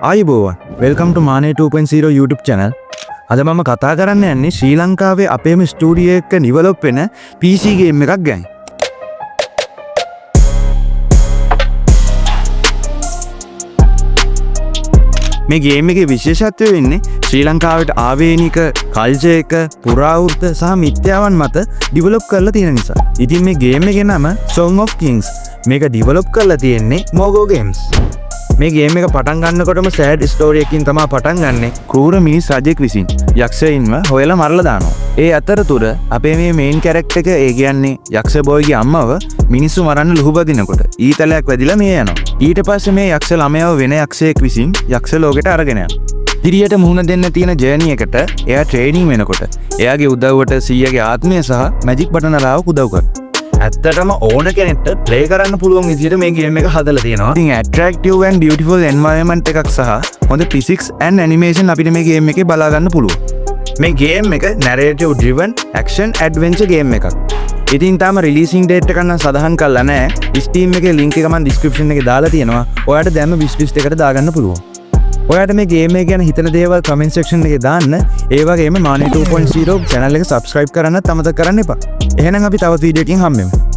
ආයුබෝවන් වෙල්කම් ටු මානේ 2.0 YouTube channel. අද මම කතා කරන්න යන්නේ ශ්‍රී ලංකාවේ අපේම ස්ටුඩියෝ එක ඩෙවලොප් වෙන PC game එකක් ගැන. මේ ගේම් එකේ විශේෂත්වය වෙන්නේ ශ්‍රී ලංකාවට ආවේනික කල්චර් එක පුරාවෘත්ත සහ මිත්‍යාවන් මත ඩෙවලොප් කරලා තියෙන නිසා. ඉතින් මේ ගේම් එකේ නම Song of Kings. මේක ඩෙවලොප් කරලා තියෙන්නේ Mogo Games. මේ ගේම් එක පටන් ගන්නකොටම සෑඩ් ස්ටෝරි එකකින් තමයි පටන් ගන්නෙ. ක්‍රූර මිනිස් රජෙක් විසින් යක්ෂයින්ව හොයලා මරලා දානවා. ඒ අතරතුර අපේ මේ මේන් කැරක්ටර් එක ඒ කියන්නේ යක්ෂ බෝයිගේ අම්මව මිනිස්සු මරන්න ලුහුබදිනකොට ඊතලයක් වැදිලා මේ යනවා. ඊට පස්සේ මේ යක්ෂ ළමයාව වෙන යක්ෂයෙක් විසින් යක්ෂ ලෝකෙට අරගෙන යනවා. දිරියට මුහුණ දෙන්න තියෙන ජර්නි එකට එයා ට්‍රේනින් වෙනකොට එයාගේ උදව්වට සීයාගේ ආත්මය සහ මැජික් බටනලාව උදව් කරනවා. ඇත්තටම ඕන කෙනෙක්ට ප්ලේ කරන්න පුළුවන් විදිහට මේ ගේම් එක හදලා තියෙනවා. ඉතින් attractive and beautiful environment එකක් සහ හොඳ physics and animation අපිට මේ ගේම් එකේ බලා ගන්න පුළුවන්. මේ ගේම් එක narrative driven action adventure game එකක්. ඉතින් තාම රිලීසින් ඩේට් එක නම් සඳහන් කරලා නැහැ. Steam එකේ link එක මම description එකේ දාලා තියෙනවා. ඔයාලට දැන්ම wish list එකට දාගන්න පුළුවන්. ඔයාලට මේ ගේම් එක ගැන හිතන දේවල් comment section එකේ දාන්න. ඒ වගේම මානේ 2.0 channel එක subscribe කරන්නත් අමතක කරන්න එපා. එහෙනම් අපි තවත් වීඩියෝ එකකින් හම්බෙමු.